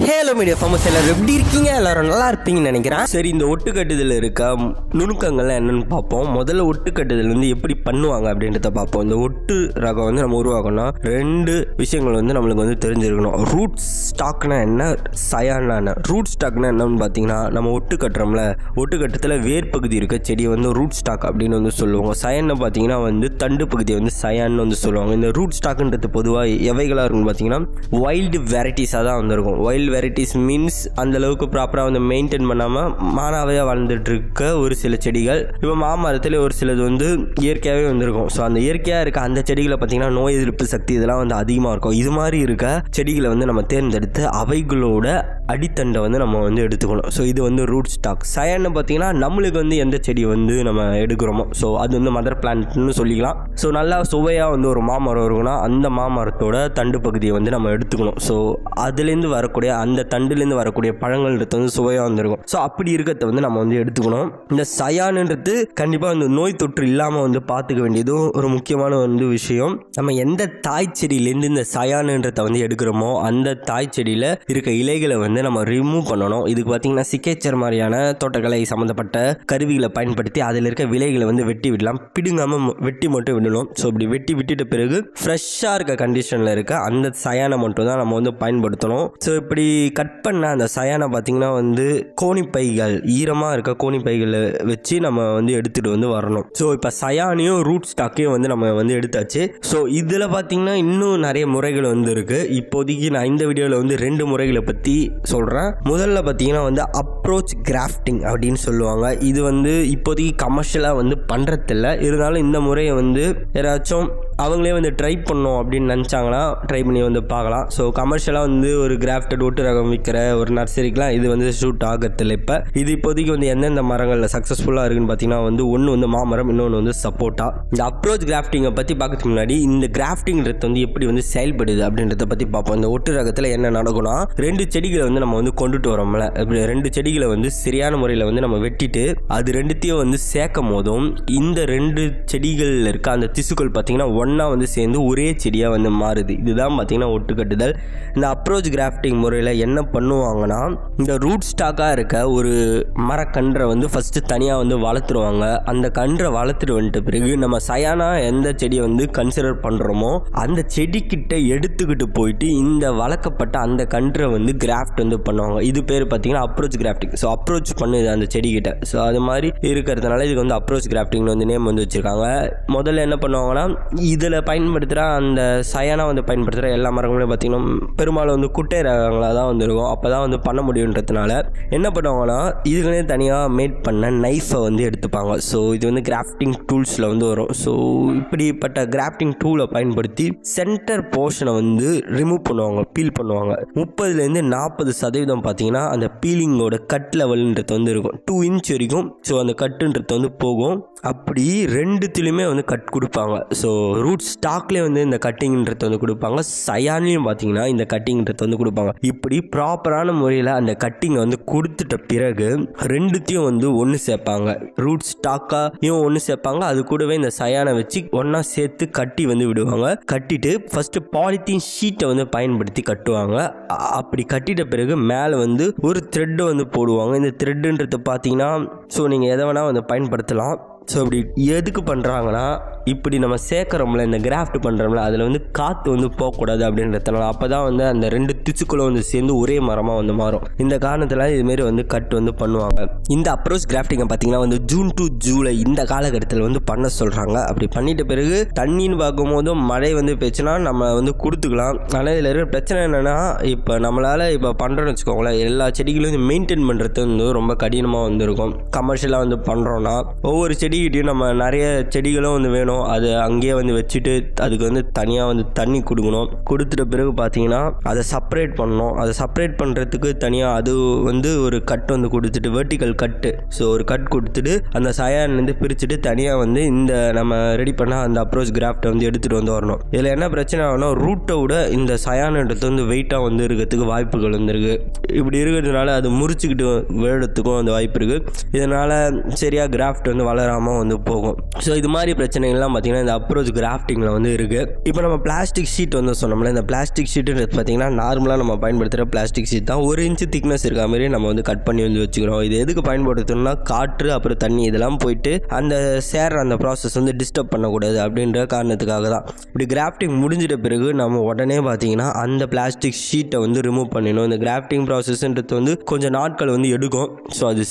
Hello media farmers எல்லாரும் எப்படி இருக்கீங்க? எல்லாரும் நல்லா இருப்பீங்கன்னு நினைக்கிறேன். சரி, இந்த ஒட்டுக்கட்டுதல் இருக்க நுணுக்கங்கள்லாம் என்னன்னு பார்ப்போம். முதல்ல ஒட்டுக்கட்டுதல் வந்து எப்படி பண்ணுவாங்க அப்படின்றத பார்ப்போம். இந்த ஒட்டு ரகம் வந்து நம்ம உருவாக்கணும். ரெண்டு விஷயங்கள் வந்து நம்மளுக்கு வந்து தெரிஞ்சிருக்கணும். ரூட் ஸ்டாக்னா என்ன, சயானா என்ன. ரூட் ஸ்டாக்னா என்னன்னு பார்த்தீங்கன்னா, நம்ம ஒட்டு கட்டுறோம்ல, ஒட்டு கட்டத்தில் வேர் பகுதி இருக்க செடியை வந்து ரூட் ஸ்டாக் அப்படின்னு வந்து சொல்லுவாங்க. சயான்னு பார்த்தீங்கன்னா வந்து தண்டு பகுதியை வந்து சயான்னு வந்து சொல்லுவாங்க. இந்த ரூட் ஸ்டாக்ன்றது பொதுவாக எவைகளாக இருக்குன்னு பார்த்தீங்கன்னா வைல்டு வெரைட்டிஸாக தான் வந்திருக்கும். வைல்டு வெரைட்டிஸ் மீன்ஸ் அந்த அளவுக்கு ப்ராப்பராக வந்து மெயின்டைன் பண்ணாமல் மானாவையாக வளர்ந்துட்டு இருக்க ஒரு சில செடிகள். இப்போ மாமரத்தில் ஒரு சிலது வந்து இயற்கையாகவே வந்திருக்கும். ஸோ அந்த இயற்கையாக இருக்க அந்த செடிகளை பார்த்தீங்கன்னா நோய் எதிர்ப்பு சக்தி இதெல்லாம் வந்து அதிகமாக இருக்கும். இது மாதிரி இருக்க செடிகளை வந்து நம்ம தேர்ந்தெடுத்து அவைகளோட அடித்தண்டை வந்து நம்ம வந்து எடுத்துக்கணும். ஸோ இது வந்து ரூட் ஸ்டாக். சயான்னு பார்த்தீங்கன்னா நம்மளுக்கு வந்து எந்த செடி வந்து நம்ம எடுக்கிறோமோ ஸோ அது வந்து மதர் பிளான்ட்னு சொல்லிக்கலாம். ஸோ நல்லா சுவையாக வந்து ஒரு மாமரம் இருக்குன்னா அந்த மாமரத்தோட தண்டு பகுதியை வந்து நம்ம எடுத்துக்கணும். ஸோ அதுலேருந்து வரக்கூடிய அந்த தண்டுலேருந்து வரக்கூடிய பழங்கள்ன்றது வந்து சுவையாக வந்துருக்கும். ஸோ அப்படி இருக்கிறத வந்து நம்ம வந்து எடுத்துக்கணும். இந்த சயானுன்றது கண்டிப்பாக வந்து நோய் தொற்று இல்லாமல் வந்து பார்த்துக்க வேண்டியதும் ஒரு முக்கியமான வந்து விஷயம். நம்ம எந்த தாய் செடியிலேருந்து இந்த சயானுன்றதை வந்து எடுக்கிறோமோ அந்த தாய் செடியில் இருக்க இலைகளை வந்து நம்ம ரிமூவ் பண்ணணும். இதுக்கு பார்த்தீங்கன்னா சிக்கேச்சர் மாதிரியான தோட்டக்கலை சம்மந்தப்பட்ட கருவிகளை பயன்படுத்தி அதில் இருக்க விலைகளை வந்து வெட்டி விடலாம். பிடுங்காமல் வெட்டி மட்டும் விடணும். ஸோ இப்படி வெட்டி விட்டுட்ட பிறகு ஃப்ரெஷ்ஷாக இருக்க கண்டிஷனில் இருக்க அந்த சயானை மட்டும் தான் நம்ம வந்து பயன்படுத்தணும். ஸோ இப்படி கட் பண்ண அந்த சயானை பார்த்தீங்கன்னா வந்து கோணிப்பைகள், ஈரமாக இருக்க கோணிப்பைகளை வச்சு நம்ம வந்து எடுத்துகிட்டு வந்து வரணும். ஸோ இப்போ சயானையும் ரூட் ஸ்டாக்கையும் வந்து நம்ம வந்து எடுத்தாச்சு. ஸோ இதில் பார்த்தீங்கன்னா இன்னும் நிறைய முறைகள் வந்து இருக்குது. இப்போதைக்கு நான் இந்த வீடியோவில் வந்து 2 முறைகளை பற்றி சொல்கிறேன். முதல்ல பார்த்தீங்கன்னா வந்து அப்ரோச் கிராஃப்டிங் அப்படின்னு சொல்லுவாங்க. இது வந்து இப்போதைக்கு கமர்ஷியலாக வந்து பண்ணுறதில்ல. இருந்தாலும் இந்த முறையை வந்து யாராச்சும் அவங்களே வந்து ட்ரை பண்ணோம் அப்படின்னு நினச்சாங்கன்னா ட்ரை பண்ணி வந்து பார்க்கலாம். ஸோ கமர்ஷியலாக வந்து ஒரு கிராஃப்டட் ஒட்டு ரகம் விற்கிற ஒரு நர்சரிக்கெலாம் இது வந்து ஷூட் ஆகிறதில்ல. இப்போ இது இப்போதைக்கு வந்து எந்தெந்த மரங்களில் சக்ஸஸ்ஃபுல்லாக இருக்குன்னு பார்த்தீங்கன்னா வந்து ஒன்று வந்து மாமரம், இன்னொன்று வந்து சப்போட்டா. இந்த அப்ரோச் கிராஃப்டிங்கை பற்றி பார்க்கறதுக்கு முன்னாடி இந்த கிராஃப்டிங்கிறது வந்து எப்படி வந்து செயல்படுது அப்படின்றத பற்றி பார்ப்போம். இந்த ஒட்டு ரகத்தில் என்ன நடக்கும்னா 2 செடிகளை வந்து நம்ம வந்து கொண்டுட்டு வரோம்ல, இப்படி 2 செடிகளை வந்து சரியான முறையில் வந்து நம்ம வெட்டிட்டு அது 2த்தையும் வந்து சேர்க்கும் போதும் இந்த 2 செடிகளில் இருக்க அந்த திசுக்கள் பார்த்தீங்கன்னா ஒன்றா வந்து சேர்ந்து ஒரே செடியாக வந்து மாறுது. இதுதான் பார்த்தீங்கன்னா ஒட்டு கட்டுதல். இந்த அப்ரோச் கிராஃப்டிங் முறையில் என்ன பண்ணுவாங்கன்னா இந்த ரூட் ஸ்டாக்காக இருக்க ஒரு மரக்கன்றை வந்து ஃபஸ்ட்டு தனியாக வந்து வளர்த்துருவாங்க. அந்த கன்றை வளர்த்துட்டு வந்துட்ட பிறகு நம்ம சயானா எந்த செடியை வந்து கன்சிடர் பண்ணுறோமோ அந்த செடிக்கிட்ட எடுத்துக்கிட்டு போயிட்டு இந்த வளர்க்கப்பட்ட அந்த கன்றை வந்து கிராஃப்ட் வந்து பண்ணுவாங்க. இது பேர் பார்த்தீங்கன்னா அப்ரோச் கிராஃப்டிங். ஸோ அப்ரோச் பண்ணுது அந்த செடிக்கிட்ட. ஸோ அது மாதிரி இருக்கிறதுனால இதுக்கு வந்து அப்ரோச் கிராஃப்டிங்னு வந்து நேம் வந்து வச்சுருக்காங்க. முதல்ல என்ன பண்ணுவாங்கன்னா இதில் பயன்படுத்துகிற அந்த சயானா வந்து பயன்படுத்துகிற எல்லா மரங்களும் பார்த்தீங்கன்னா பெரும்பாலும் வந்து குட்டை ரகங்களாக தான் வந்து இருக்கும். அப்போ தான் வந்து பண்ண முடியுன்றதுனால என்ன பண்ணுவாங்கன்னா இதுக்குன்னே தனியாக மேட் பண்ண நைஃபை வந்து எடுத்துப்பாங்க. ஸோ இது வந்து கிராஃப்டிங் டூல்ஸில் வந்து வரும். ஸோ இப்படிப்பட்ட கிராஃப்டிங் டூலை பயன்படுத்தி சென்டர் போர்ஷனை வந்து ரிமூவ் பண்ணுவாங்க, பீல் பண்ணுவாங்க. 30% 40% பார்த்தீங்கன்னா அந்த பீலிங்கோட கட் லெவல்ன்றது வந்து இருக்கும். 2 இன்ச் வரைக்கும் ஸோ அந்த கட்டுன்றது வந்து போகும். அப்படி 2த்துலையுமே வந்து கட் கொடுப்பாங்க. ஸோ ரூட் ஸ்டாக்லேயே வந்து இந்த கட்டிங்ன்றது வந்து கொடுப்பாங்க. சயான்லையும் பார்த்தீங்கன்னா இந்த கட்டிங்ன்றது வந்து கொடுப்பாங்க. இப்படி ப்ராப்பரான முறையில் அந்த கட்டிங்கை வந்து கொடுத்துட்ட பிறகு 2த்தையும் வந்து ஒன்று சேர்ப்பாங்க. ரூட் ஸ்டாக்காயும் ஒன்று சேர்ப்பாங்க. அது கூடவே இந்த சயானை வச்சு ஒன்றா சேர்த்து கட்டி வந்து விடுவாங்க. கட்டிட்டு ஃபஸ்ட்டு பாலித்தீன் ஷீட்டை வந்து பயன்படுத்தி கட்டுவாங்க. அப்படி கட்டிட்ட பிறகு மேலே வந்து ஒரு த்ரெட்டை வந்து போடுவாங்க. இந்த த்ரெட்டுன்றது பார்த்தீங்கன்னா ஸோ நீங்கள் எதை வேணால் வந்து பயன்படுத்தலாம். ஸோ இப்படி எதுக்கு பண்ணுறாங்கன்னா இப்படி நம்ம சேர்க்குறோம்ல, இந்த கிராஃப்ட் பண்ணுறோம்ல, அதில் வந்து காற்று வந்து போகக்கூடாது அப்படின்றதுனால அப்போ தான் வந்து அந்த 2 திசுக்களும் வந்து சேர்ந்து ஒரே மரமாக வந்து மாறும். இந்த காரணத்தில் இதுமாரி வந்து கட் வந்து பண்ணுவாங்க. இந்த அப்ரோச் கிராஃப்டிங்கை பார்த்தீங்கன்னா வந்து ஜூன் டு ஜூலை இந்த காலகட்டத்தில் வந்து பண்ண சொல்கிறாங்க. அப்படி பண்ணிட்ட பிறகு தண்ணின்னு பார்க்கும்போதும் மழை வந்து போச்சுன்னா நம்ம வந்து கொடுத்துக்கலாம். ஆனால் இதில் இருக்கிற பிரச்சனை என்னென்னா இப்போ நம்மளால் இப்போ பண்ணுறோன்னு வச்சுக்கோங்களேன், எல்லா செடிகளையும் வந்து மெயின்டைன் பண்ணுறது வந்து ரொம்ப கடினமாக வந்துருக்கும். கமர்ஷியலாக வந்து பண்ணுறோன்னா ஒவ்வொரு செடிகிட்டையும் நம்ம நிறைய செடிகளும் வந்து வேணும். அது அங்கேயே வந்து வச்சுட்டு அதுக்கு வந்து தனியாக வந்து தண்ணி கொடுக்கணும். கொடுத்துட்ட பிறகு பார்த்தீங்கன்னா அதை செப்பரேட் பண்ணணும். அதை செப்பரேட் பண்ணுறதுக்கு தனியாக அது வந்து ஒரு கட் வந்து கொடுத்துட்டு வெர்டிக்கல் கட்டு. ஸோ ஒரு கட் கொடுத்துட்டு அந்த சயான்லேருந்து பிரிச்சுட்டு தனியாக வந்து இந்த நம்ம ரெடி பண்ண அந்த அப்ரோச் கிராஃப்டை வந்து எடுத்துகிட்டு வந்து வரணும். இதில் என்ன பிரச்சனை ஆகுனா ரூட்டை விட இந்த சயான்ன்றது வந்து வெயிட்டாக வந்து இருக்கிறதுக்கு வாய்ப்புகள் வந்துருக்கு. இப்படி இருக்கிறதுனால அது முறிச்சுக்கிட்டு விழுறதுக்கும் அந்த வாய்ப்பு இருக்குது. இதனால் சரியாக கிராஃப்ட் வந்து வளராமல் வந்து போகும். ஸோ இது மாதிரி பிரச்சனைகள்லாம் பார்த்தீங்கன்னா இந்த அப்ரோச் கிராஃப்டிங்கில் வந்து இருக்குது. இப்போ நம்ம பிளாஸ்டிக் ஷீட் வந்து சொன்னோம்ல, இந்த பிளாஸ்டிக் ஷீட்டுன்றது பார்த்தீங்கன்னா நார்மலாக நம்ம பயன்படுத்துகிற பிளாஸ்டிக் ஷீட் தான். 1 இன்ச்சு திக்னஸ் இருக்க மாதிரி நம்ம வந்து கட் பண்ணி வந்து வச்சுக்கிறோம். இது எதுக்கு பயன்படுத்தணும்னா காற்று அப்புறம் தண்ணி இதெல்லாம் போயிட்டு அந்த சேர்ற அந்த ப்ராசஸ் வந்து டிஸ்டர்ப் பண்ணக்கூடாது அப்படின்ற காரணத்துக்காக தான். இப்படி கிராஃப்டிங் முடிஞ்சிட்ட பிறகு நம்ம உடனே பார்த்தீங்கன்னா அந்த பிளாஸ்டிக் ஷீட்டை வந்து ரிமூவ் பண்ணிடணும். இந்த கிராஃப்டிங் ப்ராசஸ்ன்றது வந்து கொஞ்சம் நாட்கள் வந்து எடுக்கும். ஸோ அது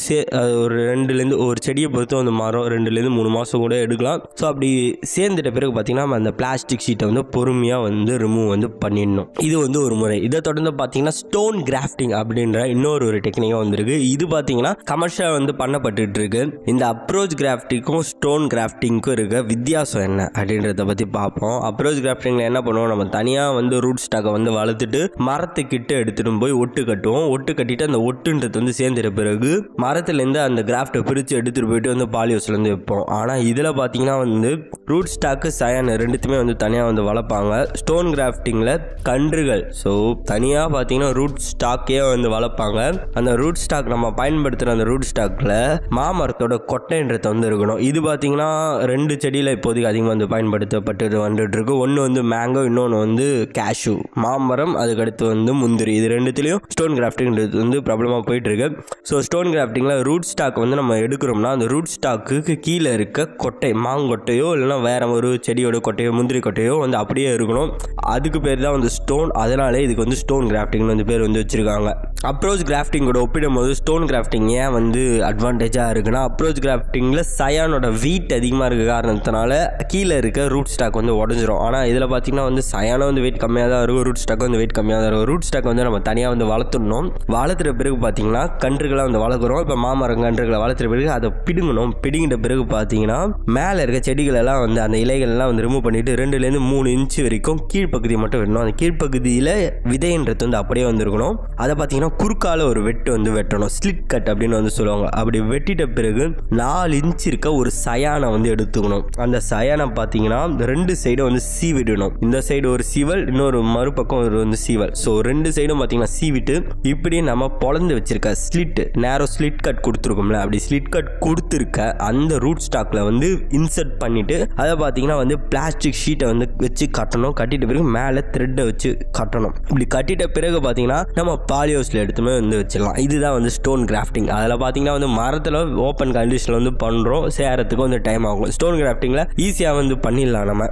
ஒரு 2லேருந்து ஒரு செடியை பொறுத்து வந்து மாறும், 2லேருந்து 3 மாதம் கூட எடுக்கலாம். ஸோ அப்படி சேர்ந்துட்ட பிறகு பார்த்தீங்கன்னா நம்ம அந்த பிளாஸ்டிக் ஷீட்டை வந்து பொறுமையாக வந்து ரிமூவ் வந்து பண்ணிடணும். இது வந்து ஒரு முறை. இதை தொடர்ந்து பார்த்தீங்கன்னா ஸ்டோன் கிராஃப்டிங் அப்படின்ற இன்னொரு டெக்னிக்காக வந்திருக்கு. இது பார்த்தீங்கன்னா கமர்ஷியலாக வந்து பண்ணப்பட்டு இருக்கு. இந்த அப்ரோச் கிராஃப்டிங்க்கும் ஸ்டோன் கிராஃப்டிங்க்கும் இருக்க வித்தியாசம் என்ன அப்படின்றத பற்றி பார்ப்போம். அப்ரோச் கிராஃப்டிங்கில் என்ன பண்ணுவோம், நம்ம தனியாக வந்து ரூட் ஸ்டாக்கை வந்து வளர்த்துட்டு மரத்துக்கிட்ட எடுத்துகிட்டு போய் ஒட்டு கட்டுவோம். ஒட்டு கட்டிட்டு அந்த ஒட்டுன்றது வந்து சேர்ந்துட்ட பிறகு மரத்துலேருந்து அந்த கிராஃப்டை பிரித்து எடுத்துகிட்டு போயிட்டு வந்து பாலிஹவுஸ்லேருந்து வைப்போம். ஆனால் இதில் பார்த்தீங்கன்னா வந்து ரூட் ஸ்டாக்கு சயான் ரெண்டுத்துமே வந்து தனியாக வந்து வளர்ப்பாங்க. ஸ்டோன் கிராஃப்டிங்கில் கன்றுகள், ஸோ தனியாக பார்த்தீங்கன்னா ரூட் ஸ்டாக்கே வந்து வளர்ப்பாங்க. அந்த ரூட் ஸ்டாக் நம்ம பயன்படுத்துகிற அந்த ரூட் ஸ்டாக்கில் மாமரத்தோட கொட்டைன்றத வந்து இருக்கணும். இது பார்த்தீங்கன்னா 2 செடியில் இப்போதைக்கு அதிகமாக வந்து பயன்படுத்தப்பட்டு வந்துட்டு இருக்கு. ஒன்று வந்து மேங்கோ, இன்னொன்று வந்து கேஷு மாமரம், அதுக்கடுத்து வந்து முந்திரி. இது ரெண்டுத்துலேயும் ஸ்டோன் கிராஃப்டிங்கிறது வந்து பிரபலமாக போயிட்டு இருக்கு. ஸோ ஸ்டோன் கிராஃப்டிங்கில் ரூட் ஸ்டாக் வந்து நம்ம எடுக்கிறோம்னா அந்த ரூட் ஸ்டாக்கு கீழே இருக்க கொட்டை, மாங்கொட்டையோ இல்லைனா வேற ஒரு செடியோட கொட்டையோ முந்திரி கொட்டையோ வந்து அப்படியே இருக்கணும். அதுக்கு பேர் தான் வந்து ஸ்டோன். அதனாலே இதுக்கு வந்து ஸ்டோன் கிராஃப்டிங்னு வந்து பேர் வந்து வச்சிருக்காங்க. அப்ரோச் கிராஃப்டிங்கோட ஒப்பிடும் போது ஸ்டோன் கிராஃப்டிங் ஏன் வந்து அட்வான்டேஜாக இருக்குன்னா, அப்ரோச் கிராஃப்டிங்கில் சயானோட வெயிட் அதிகமாக இருக்க காரணத்தினால கீழே இருக்க ரூட் ஸ்டாக் வந்து உடஞ்சிரும். ஆனால் இதில் பார்த்தீங்கன்னா வந்து சயானம் வந்து வெயிட் கம்மியாக தான் இருக்கும், ரூட் ஸ்டாக் வந்து வெயிட் கம்மியாக தான் இருக்கும். ரூட் ஸ்டாக் வந்து நம்ம தனியாக வந்து வளர்த்துடணும். வளர்த்துற பிறகு பார்த்தீங்கன்னா கன்றுகளை வந்து வளர்க்குறோம். இப்போ மாமரம் கன்றுகளை வளர்த்துற பிறகு அதை பிடுங்கணும். பிடுங்கிட்ட பிறகு பார்த்தீங்கன்னா மேலே இருக்க செடிகளெல்லாம் வந்து அந்த இலைகள்லாம் வந்து ரிமூவ் பண்ணிட்டு 2லேருந்து 3 இன்ச்சு வரைக்கும் கீழ்ப்பகுதியை மட்டும் வெட்டணும். அந்த கீழ்ப்பகுதியில் விதைன்றது வந்து அப்படியே வந்துருக்கணும். அதை பார்த்தீங்கன்னா குறுக்கால ஒரு வெட்டு வந்து வெட்டணும், ஸ்லிட் கட் அப்படின்னு வந்து சொல்லுவாங்க. அப்படி வெட்டிட்ட பிறகு 4 இன்ச்சு இருக்க ஒரு சயானை வந்து எடுத்துக்கணும். அந்த சயானை பார்த்தீங்கன்னா 2 சைடும் வந்து சீவிடணும். இந்த சைடு ஒரு சீவல், இன்னொரு மறுபக்கம் ஒரு வந்து சீவல். ஸோ 2 சைடும் பார்த்தீங்கன்னா சீவிட்டு இப்படி நம்ம பொழந்து வச்சிருக்க ஸ்லிட், நேரோ ஸ்லிட் கட் கொடுத்துருக்கோம்ல, அப்படி ஸ்லிட் கட் கொடுத்துருக்க அந்த ரூட் ஸ்டாக்ல வந்து இன்சர்ட் பண்ணிட்டு அதை பார்த்தீங்கன்னா வந்து பிளாஸ்டிக் ஷீட்டை வந்து வச்சு கட்டணும். கட்டிட்ட பிறகு மேலே த்ரெட்டை வச்சு கட்டணும். இப்படி கட்டிட்ட பிறகு பார்த்தீங்கன்னா நம்ம பாலிஹவுஸ்ல எடுத்துமே வந்து வச்சிடலாம். இதுதான் வந்து ஸ்டோன் கிராஃப்டிங். அதில் பார்த்தீங்கன்னா வந்து மரத்தில் ஓப்பன் கண்டிஷனில் வந்து பண்ணுறோம், சேரத்துக்கு வந்து டைம் ஆகும். ஸ்டோன் கிராஃப்டிங்கில் ஈஸியாக வந்து பண்ணிடலாம் நம்ம.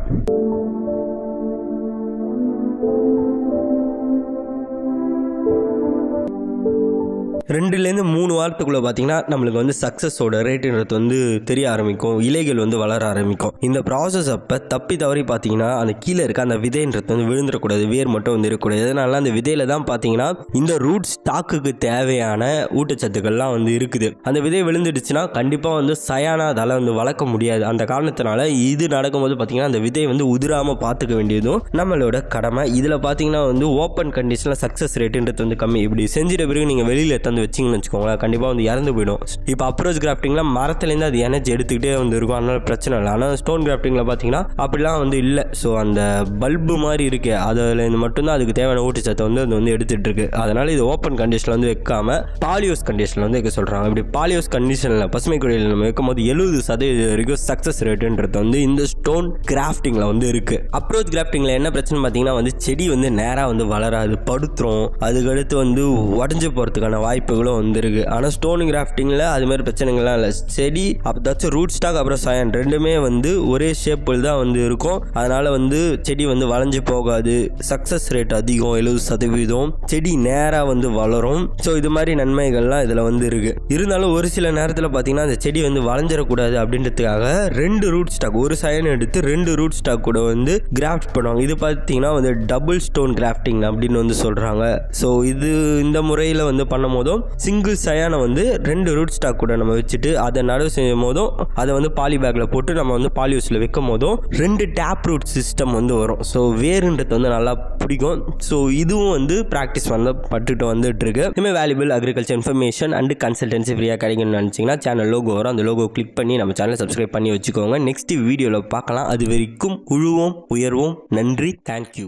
2லேருந்து 3 வாரத்துக்குள்ளே பார்த்தீங்கன்னா நம்மளுக்கு வந்து சக்ஸஸோட ரேட்டுன்றது வந்து தெரிய ஆரம்பிக்கும், இலைகள் வந்து வளர ஆரம்பிக்கும். இந்த ப்ராசஸ் அப்போ தப்பி தவறி பார்த்தீங்கன்னா அந்த கீழே இருக்க அந்த விதைன்றது வந்து விழுந்துடக்கூடாது, வேர் மட்டும் வந்து இருக்கக்கூடாது. இதனால அந்த விதையில தான் பார்த்தீங்கன்னா இந்த ரூட் ஸ்டாக்குக்கு தேவையான ஊட்டச்சத்துக்கள்லாம் வந்து இருக்குது. அந்த விதை விழுந்துடுச்சுன்னா கண்டிப்பாக வந்து சயானா அதால் வந்து வளர்க்க முடியாது. அந்த காரணத்தினால இது நடக்கும்போது பார்த்தீங்கன்னா அந்த விதை வந்து உதிராமல் பார்த்துக்க வேண்டியதும் நம்மளோட கடமை. இதில் பார்த்தீங்கன்னா வந்து ஓப்பன் கண்டிஷனில் சக்ஸஸ் ரேட்டுன்றது வந்து கம்மி. இப்படி செஞ்சிட்ட பிறகு நீங்கள் வெளியில் தந்து வச்சிங்கன்னு வச்சுக்கோங்களேன், கண்டிப்பாக வந்து இறந்து போயிடும். இப்போ அப்ரோச் கிராஃப்டிங்லாம் மரத்துலேருந்து அது எனர்ஜி எடுத்துக்கிட்டே வந்து இருக்கும், அதனால பிரச்சனை இல்லை. ஆனால் ஸ்டோன் கிராஃப்டிங்கில் பார்த்தீங்கன்னா அப்படிலாம் வந்து இல்லை. ஸோ அந்த பல்பு மாதிரி இருக்கு, அதுலேருந்து மட்டும்தான் அதுக்கு தேவையான ஊட்டச்சத்தை வந்து அது வந்து எடுத்துகிட்டு இருக்கு. அதனால் இது ஓப்பன் கண்டிஷனில் வந்து வைக்காமல் பாலிஹவுஸ் கண்டிஷனில் வந்து வைக்க சொல்கிறாங்க. இப்படி பாலிஹவுஸ் கண்டிஷனில் பசுமை குடியில் நம்ம வைக்கும் போது 70% வரைக்கும் சக்ஸஸ் ரேட்டுன்றது வந்து இந்த ஸ்டோன் கிராஃப்டிங்கில் வந்து இருக்குது. அப்ரோச் கிராஃப்டிங்கில் என்ன பிரச்சனை பார்த்தீங்கன்னா வந்து செடி வந்து நேராக வந்து வளராது, படுத்துரும். அதுக்கடுத்து வந்து உடஞ்சி போகிறதுக்கான வாய்ப்புகளும் வந்துருக்கு. ஆனால் ஸ்டோன் கிராஃப்டிங்கில் அது மாதிரி பிரச்சனைகள்லாம் இல்லை. செடி அப்பதாச்சும் ரூட் ஸ்டாக் அப்புறம் சயான் ரெண்டுமே வந்து ஒரே ஷேப்பில் தான் வந்து இருக்கும். அதனால் வந்து செடி வந்து வளைஞ்சு போகாது, சக்ஸஸ் ரேட் அதிகம், 70%. செடி நேராக வந்து வளரும். ஸோ இது மாதிரி நன்மைகள்லாம் இதில் வந்து இருக்குது. இருந்தாலும் ஒரு சில நேரத்தில் பார்த்தீங்கன்னா அந்த செடி வந்து வளைஞ்சிடக்கூடாது அப்படின்றதுக்காக 2 ரூட் ஸ்டாக், ஒரு சயான் எடுத்து 2 ரூட் ஸ்டாக் கூட வந்து கிராஃப்ட் பண்ணுவாங்க. இது பார்த்தீங்கன்னா வந்து டபுள் ஸ்டோன் கிராஃப்டிங் அப்படின்னு வந்து சொல்கிறாங்க. ஸோ இது இந்த முறையில் வந்து பண்ணும் போதும் சிங்கிள் சயானை வந்து 2 ரூட் ஸ்டாக் கூட நம்ம வச்சுட்டு அதை நடவு செய்யும் போதும் அதை வந்து பாலி பேக்கில் போட்டு நம்ம வந்து பாலிஹவுஸில் வைக்கும் போதும் 2 டேப் ரூட் சிஸ்டம் வந்து வரும். ஸோ வேறுன்றது வந்து நல்லா பிடிக்கும். ஸோ இதுவும் வந்து ப்ராக்டிஸ் வந்து பட்டுட்டு வந்துட்டு இருக்கு. இதுமாதிரி valuable agriculture information and consultancy ஃப்ரீயாக கிடைக்கணும்னு நினச்சிங்கன்னா சேனல் லோகோ வரும், அந்த லோகோ கிளிக் பண்ணி நம்ம சேனலை சப்ஸ்கிரைப் பண்ணி வச்சுக்கோங்க. நெக்ஸ்ட் வீடியோவில் பார்க்கலாம். அது வரைக்கும் உழுவோம், உயர்வோம். நன்றி, தேங்க்யூ.